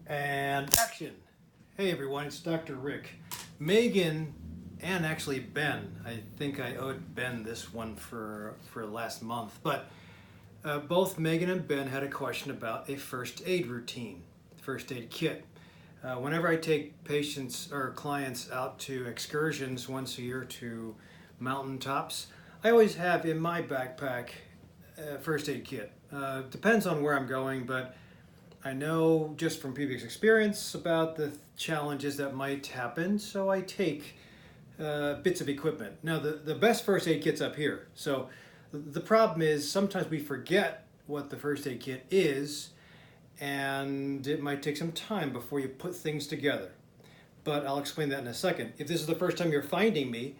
And action! Hey everyone, it's DrRic. Megan and actually Ben. I think I owed Ben this one for last month. But both Megan and Ben had a question about a first aid routine, first aid kit. Whenever I take patients or clients out to excursions once a year to mountaintops, I always have in my backpack a first aid kit. Depends on where I'm going, but I know just from previous experience about the challenges that might happen, so I take bits of equipment. Now, the best first aid kit's up here. So the problem is sometimes we forget what the first aid kit is, and it might take some time before you put things together. But I'll explain that in a second. If this is the first time you're finding me,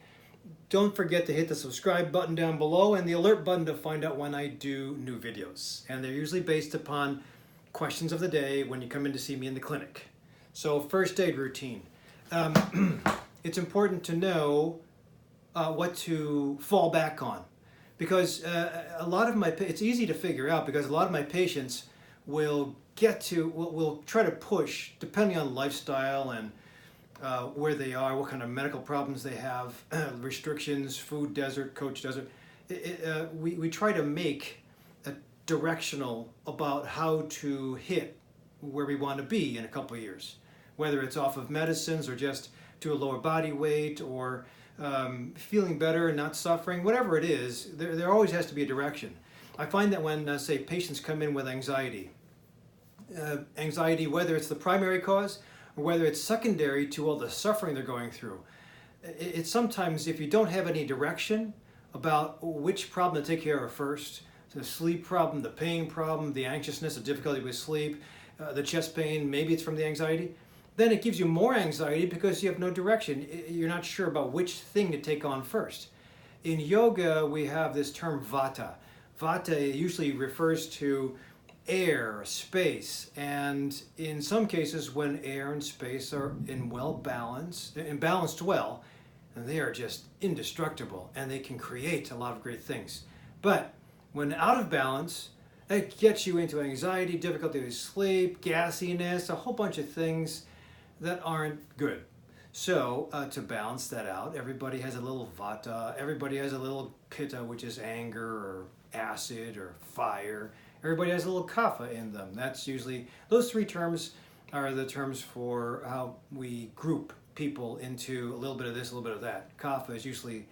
don't forget to hit the subscribe button down below and the alert button to find out when I do new videos. And they're usually based upon questions of the day when you come in to see me in the clinic. So first aid routine. It's important to know what to fall back on, because a lot of it's easy to figure out because a lot of my patients will will try to push, depending on lifestyle and where they are, what kind of medical problems they have, restrictions, food desert, coach desert. We try to make a directional about how to hit where we want to be in a couple of years, whether it's off of medicines or just to a lower body weight or feeling better and not suffering, whatever it is, there always has to be a direction. I find that when, say, patients come in with anxiety, whether it's the primary cause or whether it's secondary to all the suffering they're going through, it's sometimes, if you don't have any direction about which problem to take care of first, the sleep problem, the pain problem, the anxiousness, the difficulty with sleep, the chest pain, maybe it's from the anxiety, then it gives you more anxiety because you have no direction. You're not sure about which thing to take on first. In yoga, we have this term vata. Vata usually refers to air, space, and in some cases when air and space are in balanced well, they are just indestructible and they can create a lot of great things. But when out of balance, it gets you into anxiety, difficulty with sleep, gassiness, a whole bunch of things that aren't good. So to balance that out, everybody has a little vata, everybody has a little pitta, which is anger or acid or fire. Everybody has a little kapha in them. That's usually, those three terms are the terms for how we group people into a little bit of this, a little bit of that. Kapha is usually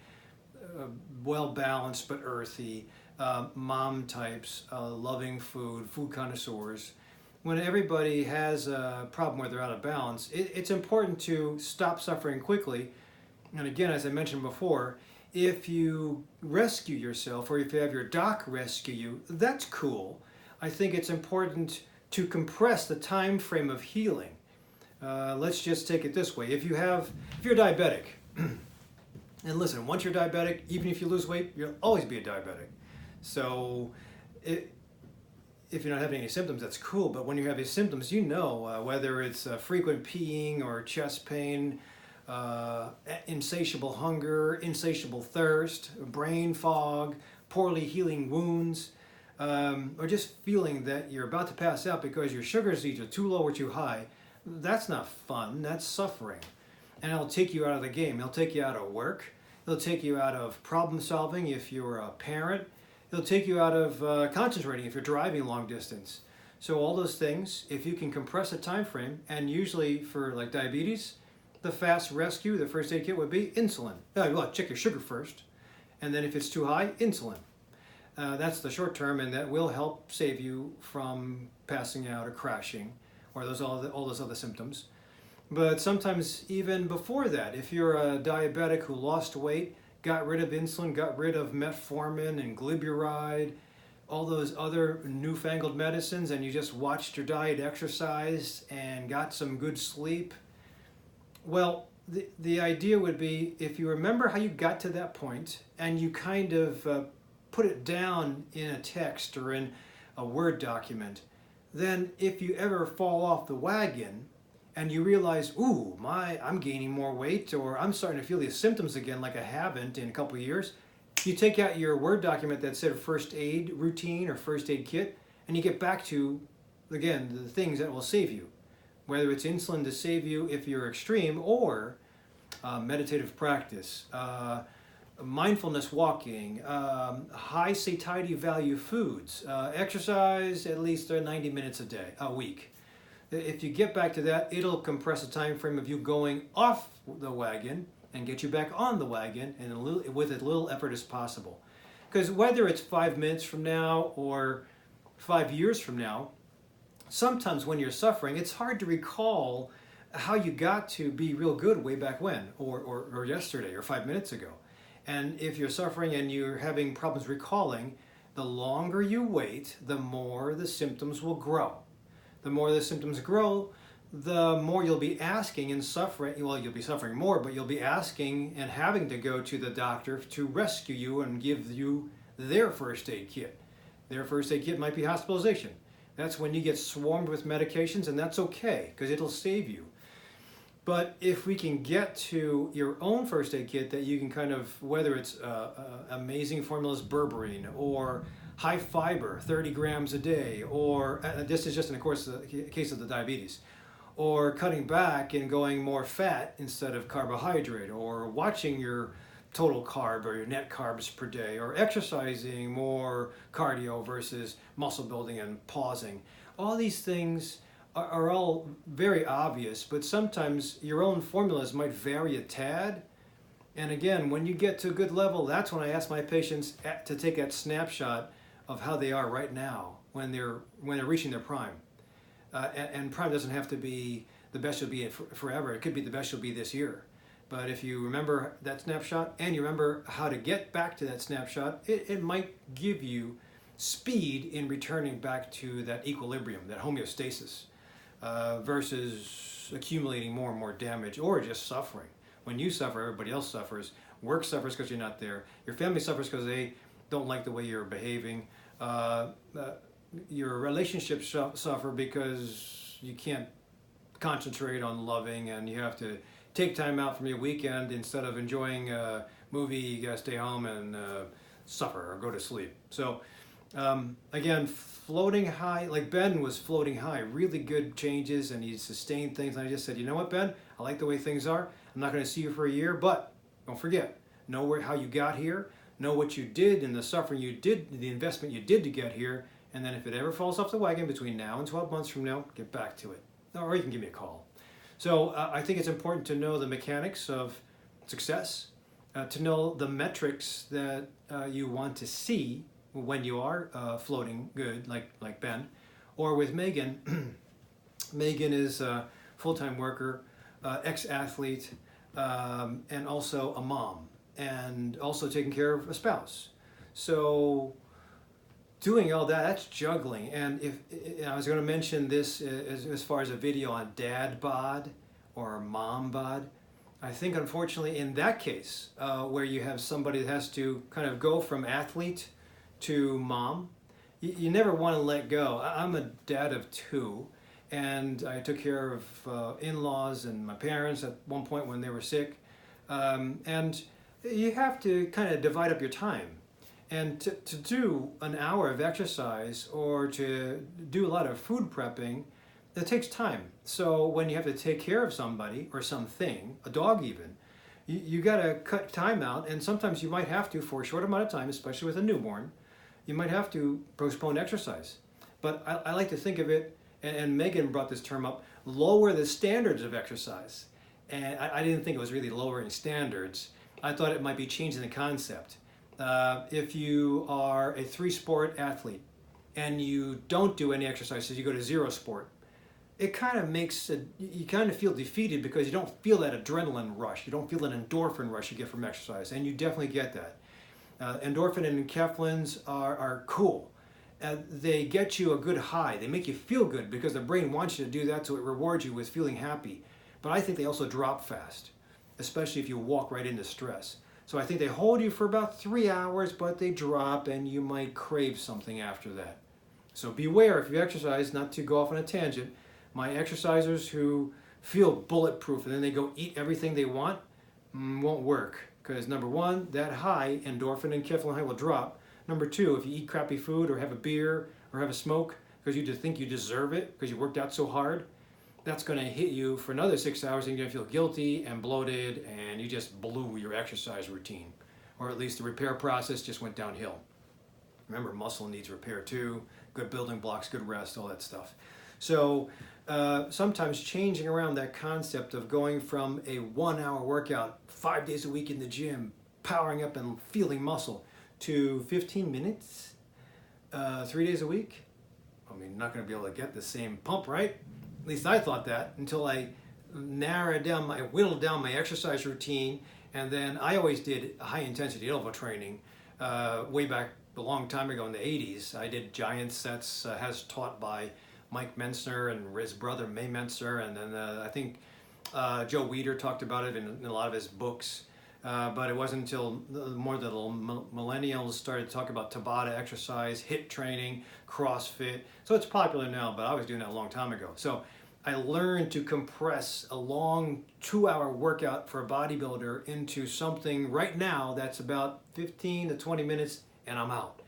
well balanced but earthy, mom types, loving food connoisseurs. When everybody has a problem where they're out of balance, it's important to stop suffering quickly. And again, as I mentioned before, if you rescue yourself or if you have your doc rescue you, that's cool. I think it's important to compress the time frame of healing. Let's just take it this way. If you're diabetic, and listen, once you're diabetic, even if you lose weight, you'll always be a diabetic. So if you're not having any symptoms, that's cool. But when you have these symptoms, you know whether it's frequent peeing or chest pain, insatiable hunger, insatiable thirst, brain fog, poorly healing wounds, or just feeling that you're about to pass out because your sugars either too low or too high. That's not fun. That's suffering. And it'll take you out of the game. It'll take you out of work. It'll take you out of problem solving if you're a parent. It'll take you out of concentrating if you're driving long distance. So all those things, if you can compress a time frame, and usually for like diabetes, the fast rescue, the first aid kit would be insulin. Well, check your sugar first, and then if it's too high, insulin. That's the short term, and that will help save you from passing out or crashing, or all those other symptoms. But sometimes even before that, if you're a diabetic who lost weight, got rid of insulin, got rid of metformin and glyburide, all those other newfangled medicines, and you just watched your diet, exercised, and got some good sleep. Well, the idea would be, if you remember how you got to that point, and you kind of put it down in a text or in a Word document, then if you ever fall off the wagon, and you realize, ooh, I'm gaining more weight, or I'm starting to feel these symptoms again like I haven't in a couple of years, you take out your Word document that said first aid routine or first aid kit, and you get back to, again, the things that will save you. whether it's insulin to save you if you're extreme, or meditative practice, mindfulness walking, high satiety value foods, exercise at least 90 minutes a week. If you get back to that, it'll compress the time frame of you going off the wagon and get you back on the wagon and with as little effort as possible. Because whether it's 5 minutes from now or 5 years from now, sometimes when you're suffering, it's hard to recall how you got to be real good way back when, or yesterday, or 5 minutes ago. And if you're suffering and you're having problems recalling, the longer you wait, the more the symptoms will grow. The more the symptoms grow, the more you'll be asking and suffering. Well, you'll be suffering more, but you'll be asking and having to go to the doctor to rescue you and give you their first aid kit. Their first aid kit might be hospitalization. That's when you get swarmed with medications, and that's okay, because it'll save you. But if we can get to your own first aid kit that you can kind of, whether it's amazing formulas berberine or high fiber, 30 grams a day, or this is just in the case of the diabetes, or cutting back and going more fat instead of carbohydrate, or watching your total carb or your net carbs per day, or exercising more cardio versus muscle building and pausing. All these things are all very obvious, but sometimes your own formulas might vary a tad. And again, when you get to a good level, that's when I ask my patients to take that snapshot of how they are right now when they're reaching their prime. And prime doesn't have to be the best you'll be forever. It could be the best you'll be this year. But if you remember that snapshot and you remember how to get back to that snapshot, it might give you speed in returning back to that equilibrium, that homeostasis, versus accumulating more and more damage or just suffering. When you suffer, everybody else suffers. Work suffers because you're not there. Your family suffers because they don't like the way you're behaving. Your relationships suffer because you can't concentrate on loving, and you have to take time out from your weekend. Instead of enjoying a movie, you gotta stay home and suffer or go to sleep. So again, floating high, like Ben was floating high, really good changes, and he sustained things. And I just said, you know what, Ben, I like the way things are. I'm not going to see you for a year, but don't forget, know how you got here, know what you did and the suffering you did, the investment you did to get here, and then if it ever falls off the wagon between now and 12 months from now, get back to it. Or you can give me a call. So I think it's important to know the mechanics of success, to know the metrics that you want to see when you are floating good, like Ben, or with Megan. Megan is a full-time worker, ex-athlete, and also a mom, and also taking care of a spouse. So doing all that, that's juggling. And if I was going to mention this as far as a video on dad bod or mom bod, I think unfortunately in that case, where you have somebody that has to kind of go from athlete to mom, you never want to let go. I'm a dad of 2, and I took care of in-laws and my parents at one point when they were sick. And you have to kind of divide up your time. And to do an hour of exercise or to do a lot of food prepping, that takes time. So when you have to take care of somebody or something, a dog even, you got to cut time out, and sometimes you might have to, for a short amount of time, especially with a newborn, you might have to postpone exercise. But I like to think of it, and Megan brought this term up, lower the standards of exercise. And I didn't think it was really lowering standards. I thought it might be changing the concept. If you are a 3-sport athlete and you don't do any exercises, you go to 0 sport, it kind of makes you kind of feel defeated because you don't feel that adrenaline rush. You don't feel an endorphin rush you get from exercise, and you definitely get that. Endorphin and enkephalins are cool. They get you a good high. They make you feel good because the brain wants you to do that, so it rewards you with feeling happy. But I think they also drop fast, especially if you walk right into stress. So I think they hold you for about 3 hours, but they drop, and you might crave something after that. So beware if you exercise, not to go off on a tangent. My exercisers who feel bulletproof and then they go eat everything they want won't work. Because number 1, that high, endorphin and enkephalin high, will drop. Number 2, if you eat crappy food or have a beer or have a smoke because you just think you deserve it because you worked out so hard, that's going to hit you for another 6 hours, and you're going to feel guilty and bloated, and you just blew your exercise routine, or at least the repair process just went downhill. Remember, muscle needs repair too, good building blocks, good rest, all that stuff. So sometimes changing around that concept of going from a 1 hour workout 5 days a week in the gym, powering up and feeling muscle, to 15 minutes, 3 days a week. I mean, not going to be able to get the same pump, right? At least I thought that until I whittled down my exercise routine, and then I always did high intensity interval training way back a long time ago in the 80s. I did giant sets as taught by Mike Mentzner and his brother May Mentzner, and then I think Joe Weider talked about it in a lot of his books. But it wasn't until more the millennials started talking about Tabata exercise, HIIT training, CrossFit. So it's popular now, but I was doing that a long time ago. So I learned to compress a long 2 hour workout for a bodybuilder into something right now that's about 15 to 20 minutes, and I'm out.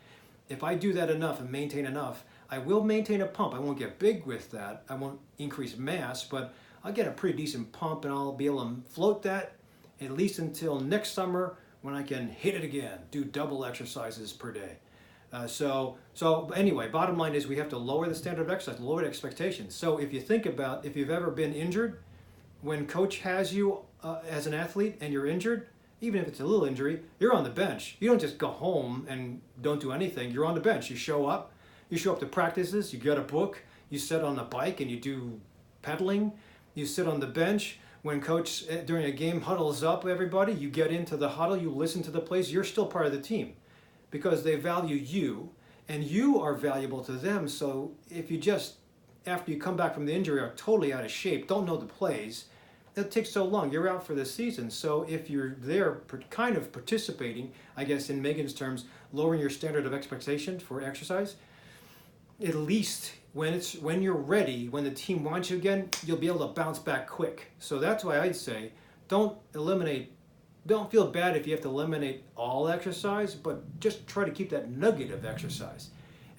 If I do that enough and maintain enough, I will maintain a pump. I won't get big with that. I won't increase mass, but I'll get a pretty decent pump, and I'll be able to float that at least until next summer, when I can hit it again, do double exercises per day. So anyway, bottom line is we have to lower the standard of exercise, lower the expectations. So if you think about, if you've ever been injured, when coach has you as an athlete and you're injured, even if it's a little injury, you're on the bench. You don't just go home and don't do anything. You're on the bench. You show up to practices, you get a book, you sit on the bike and you do pedaling, you sit on the bench. When coach during a game huddles up everybody, you get into the huddle, you listen to the plays, you're still part of the team because they value you and you are valuable to them. So if you just, after you come back from the injury, are totally out of shape, don't know the plays, it takes so long, you're out for the season. So if you're there kind of participating, I guess in Megan's terms, lowering your standard of expectation for exercise, at least when you're ready, when the team wants you again, you'll be able to bounce back quick. So that's why I'd say don't feel bad if you have to eliminate all exercise, but just try to keep that nugget of exercise.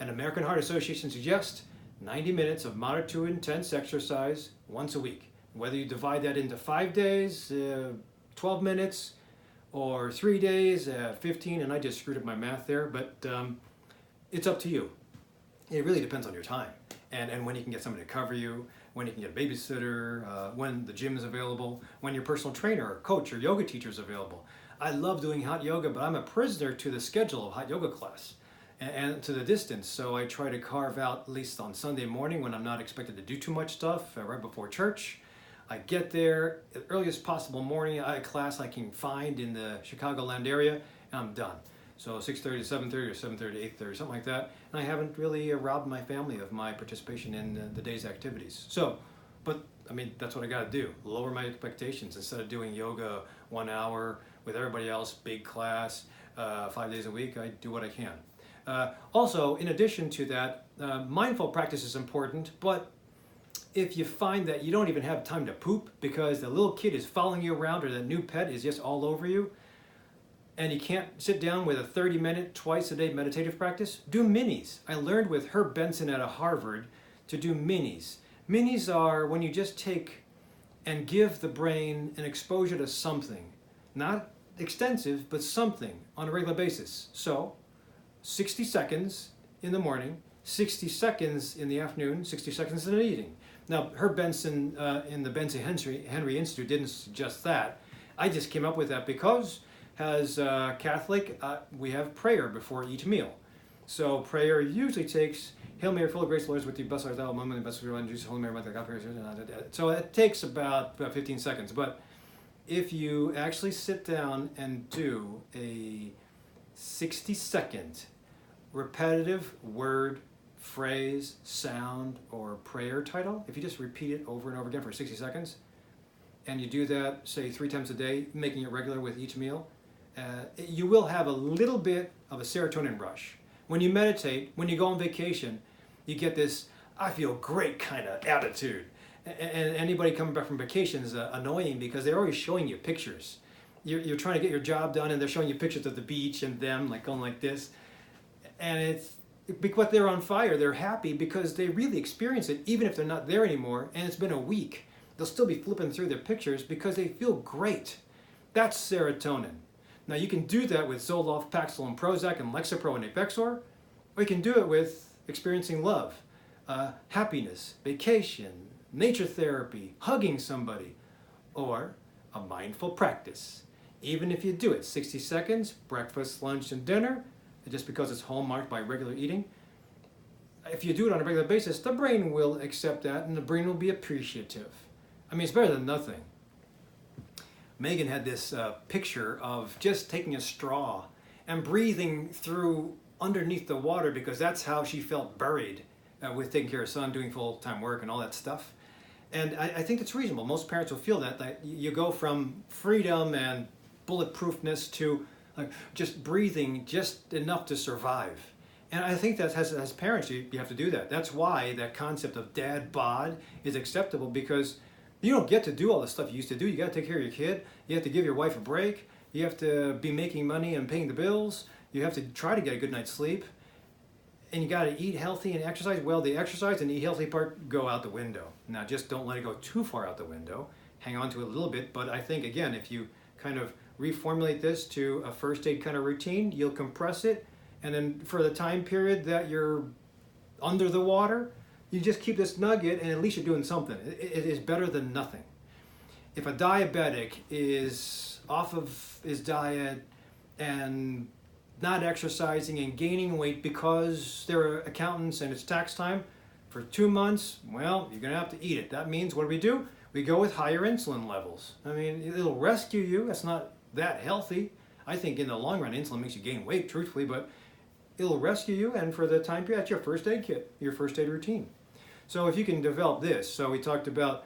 And American Heart Association suggests 90 minutes of moderate to intense exercise once a week. Whether you divide that into 5 days, 12 minutes, or 3 days, 15, and I just screwed up my math there, but it's up to you. It really depends on your time and when you can get somebody to cover you, when you can get a babysitter, when the gym is available, when your personal trainer or coach or yoga teacher is available. I love doing hot yoga, but I'm a prisoner to the schedule of hot yoga class and to the distance. So I try to carve out, at least on Sunday morning when I'm not expected to do too much stuff, right before church. I get there at the earliest possible morning, a class I can find in the Chicagoland area, and I'm done. So 6:30 to 7:30 or 7:30 to 8:30, something like that. And I haven't really robbed my family of my participation in the day's activities. So, but I mean, that's what I got to do. Lower my expectations. Instead of doing yoga 1 hour with everybody else, big class, 5 days a week, I do what I can. Also, in addition to that, mindful practice is important, but if you find that you don't even have time to poop because the little kid is following you around or the new pet is just all over you, and you can't sit down with a 30-minute, twice-a-day meditative practice, do minis. I learned with Herb Benson at Harvard to do minis. Minis are when you just take and give the brain an exposure to something. Not extensive, but something on a regular basis. So, 60 seconds in the morning, 60 seconds in the afternoon, 60 seconds in the evening. Now, Herb Benson in the Benson Henry Institute didn't suggest that. I just came up with that because as Catholic, we have prayer before each meal. So prayer usually takes, Hail Mary, full of grace, the Lord is with thee, blessed art thou among women, blessed are you, Jesus, Holy Mary, Mother of God, praise you. So it takes about 15 seconds. But if you actually sit down and do a 60-second repetitive word, phrase, sound, or prayer title, if you just repeat it over and over again for 60 seconds, and you do that, say 3 times a day, making it regular with each meal, you will have a little bit of a serotonin rush. When you meditate, when you go on vacation, you get this, I feel great kind of attitude. And anybody coming back from vacation is annoying because they're always showing you pictures. You're trying to get your job done and they're showing you pictures of the beach and them like going like this. And But they're on fire. They're happy because they really experience it, even if they're not there anymore. And it's been a week. They'll still be flipping through their pictures because they feel great. That's serotonin. Now you can do that with Zoloft, Paxil, and Prozac, and Lexapro and Avexor, or you can do it with experiencing love, happiness, vacation, nature therapy, hugging somebody, or a mindful practice. Even if you do it 60 seconds, breakfast, lunch, and dinner, just because it's hallmarked by regular eating, if you do it on a regular basis, the brain will accept that and the brain will be appreciative. I mean, it's better than nothing. Megan had this picture of just taking a straw and breathing through underneath the water because that's how she felt buried with taking care of her son, doing full-time work and all that stuff. And I think that's reasonable. Most parents will feel that you go from freedom and bulletproofness to just breathing just enough to survive. And I think that as parents, you have to do that. That's why that concept of dad bod is acceptable, because you don't get to do all the stuff you used to do. You got to take care of your kid. You have to give your wife a break. You have to be making money and paying the bills. You have to try to get a good night's sleep. And you got to eat healthy and exercise. Well, the exercise and the eat healthy part go out the window. Now, just don't let it go too far out the window. Hang on to it a little bit. But I think, again, if you kind of reformulate this to a first aid kind of routine, you'll compress it. And then for the time period that you're under the water, you just keep this nugget, and at least you're doing something. It is better than nothing. If a diabetic is off of his diet and not exercising and gaining weight because they're accountants and it's tax time for 2 months, well, you're going to have to eat it. That means, what do? We go with higher insulin levels. I mean, it'll rescue you. It's not that healthy. I think in the long run, insulin makes you gain weight, truthfully, but it'll rescue you, and for the time period, that's your first aid kit, your first aid routine. So if you can develop this, so we talked about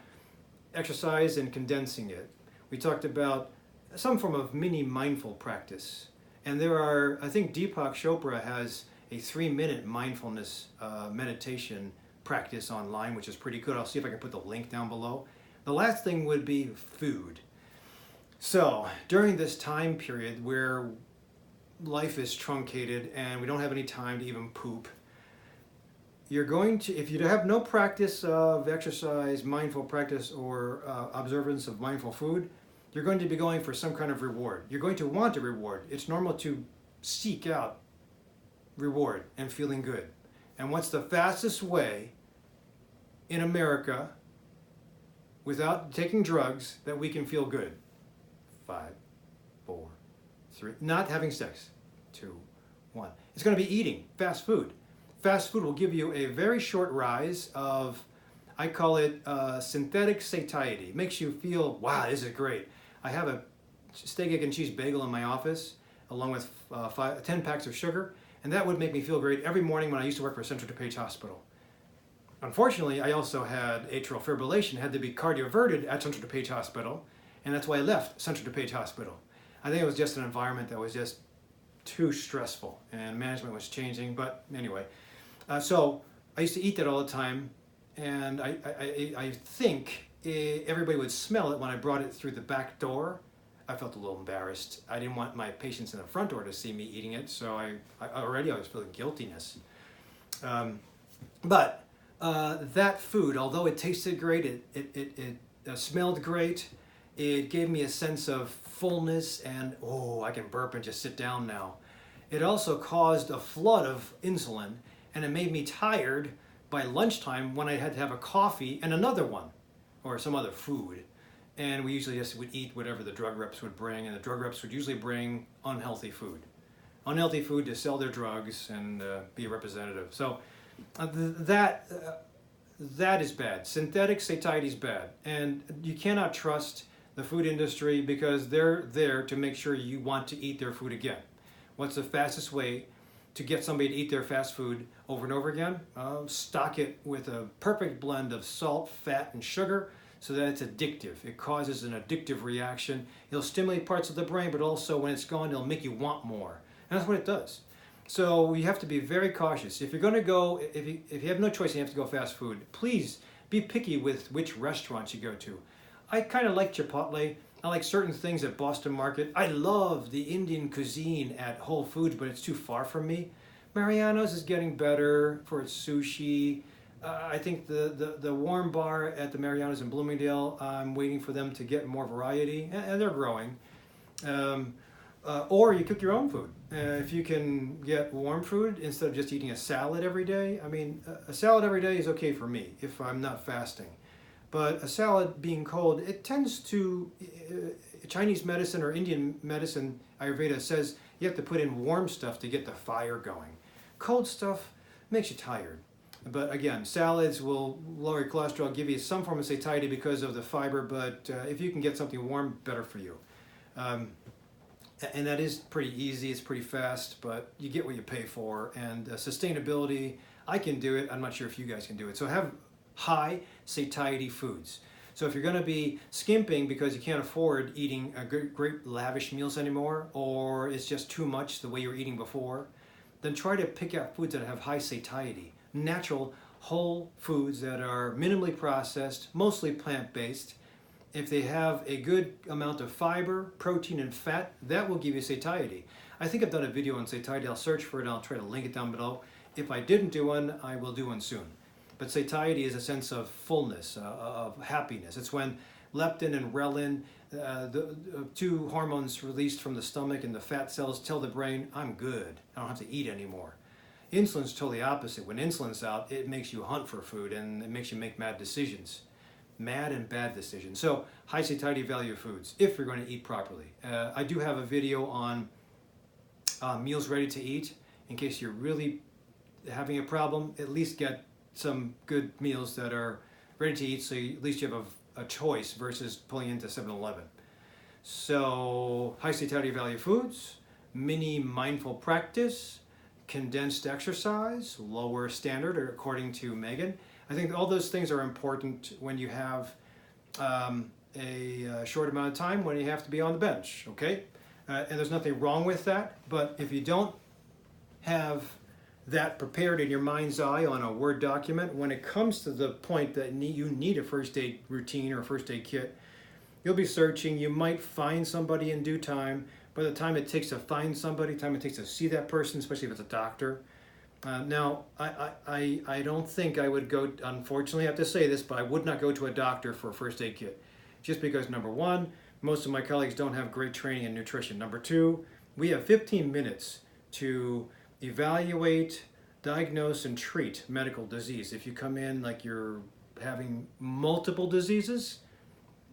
exercise and condensing it. We talked about some form of mini mindful practice. And there are, I think Deepak Chopra has a 3-minute mindfulness meditation practice online, which is pretty good. I'll see if I can put the link down below. The last thing would be food. So during this time period where life is truncated and we don't have any time to even poop, you're going to, if you have no practice of exercise, mindful practice, or observance of mindful food, you're going to be going for some kind of reward. You're going to want a reward. It's normal to seek out reward and feeling good. And what's the fastest way in America without taking drugs that we can feel good? 5, 4, 3, not having sex. 2, 1. It's going to be eating fast food. Fast food will give you a very short rise of, I call it synthetic satiety. It makes you feel, wow, this is great. I have a steak, egg, and cheese bagel in my office, along with 10 packs of sugar, and that would make me feel great every morning when I used to work for Central DuPage Hospital. Unfortunately, I also had atrial fibrillation, had to be cardioverted at Central DuPage Hospital, and that's why I left Central DuPage Hospital. I think it was just an environment that was just too stressful, and management was changing, but anyway. So I used to eat that all the time, and I think everybody would smell it when I brought it through the back door. I felt a little embarrassed. I didn't want my patients in the front door to see me eating it, so I was feeling guiltiness. But that food, although it tasted great, it smelled great, it gave me a sense of fullness and, oh, I can burp and just sit down now. It also caused a flood of insulin, and it made me tired by lunchtime when I had to have a coffee and another one, or some other food. And we usually just would eat whatever the drug reps would bring, and the drug reps would usually bring unhealthy food. Unhealthy food to sell their drugs and be a representative. So that is bad. Synthetic satiety is bad. And you cannot trust the food industry because they're there to make sure you want to eat their food again. What's the fastest way to get somebody to eat their fast food over and over again? Stock it with a perfect blend of salt, fat, and sugar so that it's addictive. It causes an addictive reaction. It'll stimulate parts of the brain, but also when it's gone, it'll make you want more. And that's what it does. So you have to be very cautious. If you're going to go, if you have no choice and you have to go fast food, please be picky with which restaurants you go to. I kind of like Chipotle. I like certain things at Boston Market. I love the Indian cuisine at Whole Foods, but it's too far from me. Mariano's is getting better for its sushi. I think the warm bar at the Mariano's in Bloomingdale, I'm waiting for them to get more variety, and they're growing. Or you cook your own food. If you can get warm food instead of just eating a salad every day. I mean, a salad every day is okay for me if I'm not fasting. But a salad being cold, it tends to, Chinese medicine or Indian medicine, Ayurveda says you have to put in warm stuff to get the fire going. Cold stuff makes you tired. But again, salads will lower your cholesterol, give you some form of satiety because of the fiber, but if you can get something warm, better for you. And that is pretty easy, it's pretty fast, but you get what you pay for. And sustainability, I can do it, I'm not sure if you guys can do it. So have high satiety foods. So if you're going to be skimping because you can't afford eating great lavish meals anymore, or it's just too much the way you were eating before, then try to pick out foods that have high satiety. Natural, whole foods that are minimally processed, mostly plant-based. If they have a good amount of fiber, protein, and fat, that will give you satiety. I think I've done a video on satiety. I'll search for it and I'll try to link it down below. If I didn't do one, I will do one soon. But satiety is a sense of fullness, of happiness. It's when leptin and ghrelin, the two hormones released from the stomach and the fat cells, tell the brain, I'm good, I don't have to eat anymore. Insulin's totally opposite. When insulin's out, it makes you hunt for food and it makes you make mad decisions. Mad and bad decisions. So high satiety value foods, if you're going to eat properly. I do have a video on meals ready to eat. In case you're really having a problem, at least get some good meals that are ready to eat, so at least you have a choice versus pulling into 7-Eleven. So high satiety value foods, mini mindful practice, condensed exercise, lower standard, or according to Megan. I think all those things are important when you have a short amount of time when you have to be on the bench, okay? And there's nothing wrong with that, but if you don't have that prepared in your mind's eye on a Word document, when it comes to the point that you need a first aid routine or a first aid kit, you'll be searching, you might find somebody in due time. By the time it takes to find somebody, time it takes to see that person, especially if it's a doctor. Now, I don't think I would go, unfortunately I have to say this, but I would not go to a doctor for a first aid kit. Just because, number one, most of my colleagues don't have great training in nutrition. Number two, we have 15 minutes to evaluate, diagnose, and treat medical disease. If you come in like you're having multiple diseases,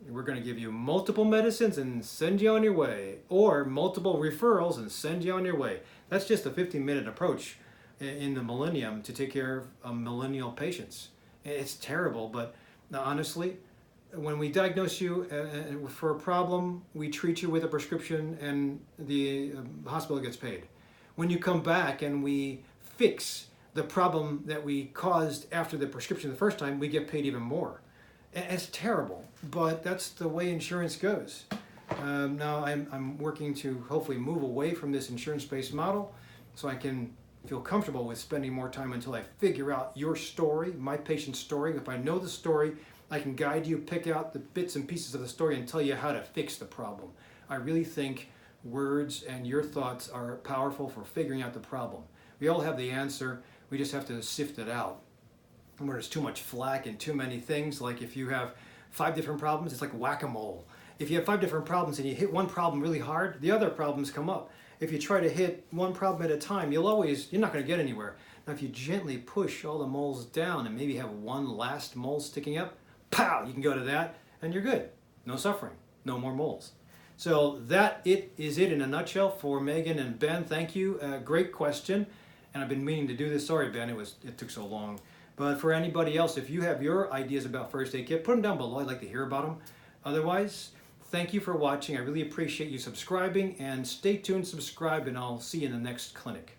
we're going to give you multiple medicines and send you on your way, or multiple referrals and send you on your way. That's just a 15-minute approach in the millennium to take care of millennial patients. It's terrible, but honestly, when we diagnose you for a problem, we treat you with a prescription and the hospital gets paid. When you come back and we fix the problem that we caused after the prescription the first time, we get paid even more. It's terrible, but that's the way insurance goes. Now I'm working to hopefully move away from this insurance-based model so I can feel comfortable with spending more time until I figure out your story, my patient's story. If I know the story, I can guide you, pick out the bits and pieces of the story and tell you how to fix the problem. I really think words and your thoughts are powerful for figuring out the problem. We all have the answer, we just have to sift it out. And where there's too much flack and too many things, like if you have 5 different problems, it's like whack-a-mole. If you have 5 different problems and you hit one problem really hard, the other problems come up. If you try to hit one problem at a time, you're not going to get anywhere. Now if you gently push all the moles down and maybe have one last mole sticking up, pow, you can go to that and you're good. No suffering, no more moles. So that is it in a nutshell for Megan and Ben. Thank you. Great question. And I've been meaning to do this. Sorry, Ben, it took so long. But for anybody else, if you have your ideas about first aid kit, put them down below. I'd like to hear about them. Otherwise, thank you for watching. I really appreciate you subscribing. And stay tuned, subscribe, and I'll see you in the next clinic.